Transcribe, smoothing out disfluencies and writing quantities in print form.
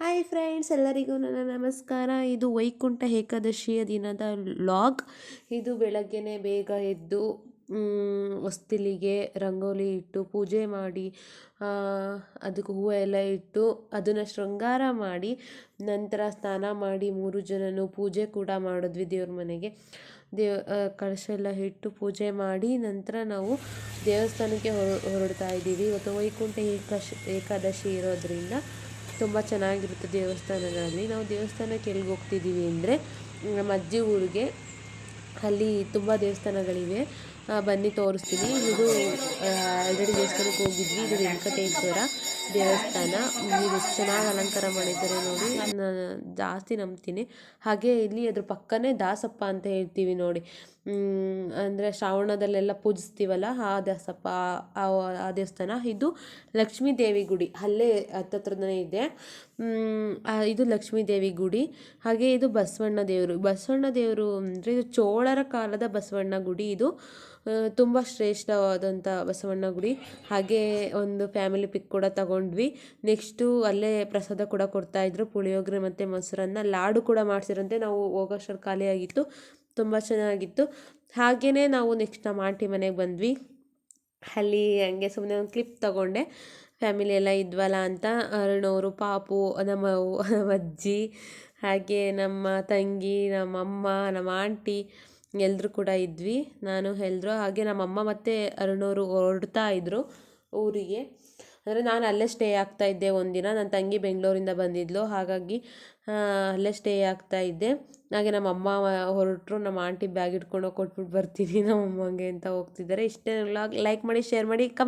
Hi friends, ಎಲ್ಲರಿಗೂ ನನ್ನ ನಮಸ್ಕಾರ. ಇದು ವೈಕುಂಠ ಏಕಾದಶಿಯ ದಿನದ ಲಾಗ್. ಇದು ಬೆಳಗ್ಗೆನೆ ಬೇಗ ಎದ್ದು ಹೊಸ್ತಿಲಿಗೆ ರಂಗೋಲಿ ಇಟ್ಟು ಪೂಜೆ ಮಾಡಿ ಅದಕ್ಕೆ ಹೂವು ಎಲ್ಲ ಇಟ್ಟು ಅದನ್ನು ಶೃಂಗಾರ ಮಾಡಿ ನಂತರ ಸ್ನಾನ ಮಾಡಿ 3 ಜನನು ಪೂಜೆ ಕೂಡ ಮಾಡಿದ್ವಿ. ದೇವ್ರ ಮನೆಗೆ ಕಳಶ ಎಲ್ಲ ಇಟ್ಟು ಪೂಜೆ ಮಾಡಿ ನಂತರ ನಾವು ದೇವಸ್ಥಾನಕ್ಕೆ ಹೊರಡ್ತಾ ಇದ್ದೀವಿ. ಇವತ್ತು ವೈಕುಂಠ ಏಕಾದಶಿ ಇರೋದ್ರಿಂದ ತುಂಬ ಚೆನ್ನಾಗಿರುತ್ತೆ ದೇವಸ್ಥಾನಗಳಲ್ಲಿ. ನಾವು ದೇವಸ್ಥಾನಕ್ಕೆ ಎಲ್ಲಿಗೆ ಹೋಗ್ತಿದ್ದೀವಿ ಅಂದರೆ ನಮ್ಮ ಅಜ್ಜಿ ಊರಿಗೆ. ಅಲ್ಲಿ ತುಂಬ ದೇವಸ್ಥಾನಗಳಿವೆ, ಬನ್ನಿ ತೋರಿಸ್ತೀನಿ. ಇದು ಆಲ್ರೆಡಿ ದೇವಸ್ಥಾನಕ್ಕೆ ಹೋಗಿದ್ವಿ. ಇದು ವೆಂಕಟೇಶ್ವರ ದೇವಸ್ಥಾನ. ಇದು ಎಷ್ಟು ಚೆನ್ನಾಗಿ ಅಲಂಕಾರ ಮಾಡಿದ್ದಾರೆ ನೋಡಿ, ನಾನು ಜಾಸ್ತಿ ನಂಬ್ತೀನಿ. ಹಾಗೆ ಇಲ್ಲಿ ಅದ್ರ ಪಕ್ಕನೇ ದಾಸಪ್ಪ ಅಂತ ಹೇಳ್ತೀವಿ ನೋಡಿ, ಅಂದರೆ ಶ್ರಾವಣದಲ್ಲೆಲ್ಲ ಪೂಜಿಸ್ತೀವಲ್ಲ ಆ ದಾಸಪ್ಪ, ಆ ದೇವಸ್ಥಾನ. ಇದು ಲಕ್ಷ್ಮೀ ದೇವಿ ಗುಡಿ ಅಲ್ಲೇ ಹತ್ತತ್ರನೇ ಇದೆ. ಇದು ಲಕ್ಷ್ಮೀ ದೇವಿ ಗುಡಿ. ಹಾಗೆ ಇದು ಬಸವಣ್ಣ ದೇವರು ಅಂದರೆ ಇದು ಚೋಳರ ಕಾಲದ ಬಸವಣ್ಣ ಗುಡಿ. ಇದು ತುಂಬ ಶ್ರೇಷ್ಠವಾದಂಥ ಬಸವಣ್ಣ ಗುಡಿ. ಹಾಗೆ ಒಂದು ಫ್ಯಾಮಿಲಿ ಪಿಕ್ ಕೂಡ ತಗೊಂಡ್ವಿ. ನೆಕ್ಸ್ಟು ಅಲ್ಲೇ ಪ್ರಸಾದ ಕೂಡ ಕೊಡ್ತಾಯಿದ್ರು, ಪುಳಿಯೋಗರೆ ಮತ್ತು ಮೊಸರನ್ನ, ಲಾಡು ಕೂಡ ಮಾಡಿಸಿರಂತೆ. ನಾವು ಹೋಗೋಷ್ಟರಲ್ಲಿ ಖಾಲಿ ಆಗಿತ್ತು, ತುಂಬ ಚೆನ್ನಾಗಿತ್ತು. ಹಾಗೆಯೇ ನಾವು ನೆಕ್ಸ್ಟ್ ನಮ್ಮ ಆಂಟಿ ಮನೆಗೆ ಬಂದ್ವಿ. ಅಲ್ಲಿ ಹಂಗೆ ಸುಮ್ಮನೆ ಒಂದು ಕ್ಲಿಪ್ ತಗೊಂಡೆ, ಫ್ಯಾಮಿಲಿ ಎಲ್ಲ ಇದ್ವಲ್ಲ ಅಂತ. ಅರುಣವರು, ಪಾಪು, ನಮ್ಮ ಅಜ್ಜಿ, ಹಾಗೆ ನಮ್ಮ ತಂಗಿ, ನಮ್ಮಮ್ಮ, ನಮ್ಮ ಆಂಟಿ ಎಲ್ಲರೂ ಕೂಡ ಇದ್ವಿ. ನಾನು ಎಲ್ಲರೂ, ಹಾಗೆ ನಮ್ಮಮ್ಮ ಮತ್ತು ಅರುಣವರು ಹೊರಡ್ತಾ ಇದ್ದರು ಊರಿಗೆ. ಅಂದರೆ ನಾನು ಅಲ್ಲೇ ಸ್ಟೇ ಆಗ್ತಾಯಿದ್ದೆ ಒಂದಿನ. ನನ್ನ ತಂಗಿ ಬೆಂಗಳೂರಿಂದ ಬಂದಿದ್ಲು, ಹಾಗಾಗಿ ಅಲ್ಲೇ ಸ್ಟೇ ಆಗ್ತಾಯಿದ್ದೆ. ಹಾಗೆ ನಮ್ಮಮ್ಮ ಹೊರಟರು, ನಮ್ಮ ಆಂಟಿ ಬ್ಯಾಗ್ ಇಟ್ಕೊಂಡು ಕೊಟ್ಬಿಟ್ಟು ಬರ್ತೀನಿ ನಮ್ಮಮ್ಮಂಗೆ ಅಂತ ಹೋಗ್ತಿದ್ದಾರೆ. ಇಷ್ಟೇ. ಲೈಕ್ ಮಾಡಿ, ಶೇರ್ ಮಾಡಿ, ಕಮೆಂಟ್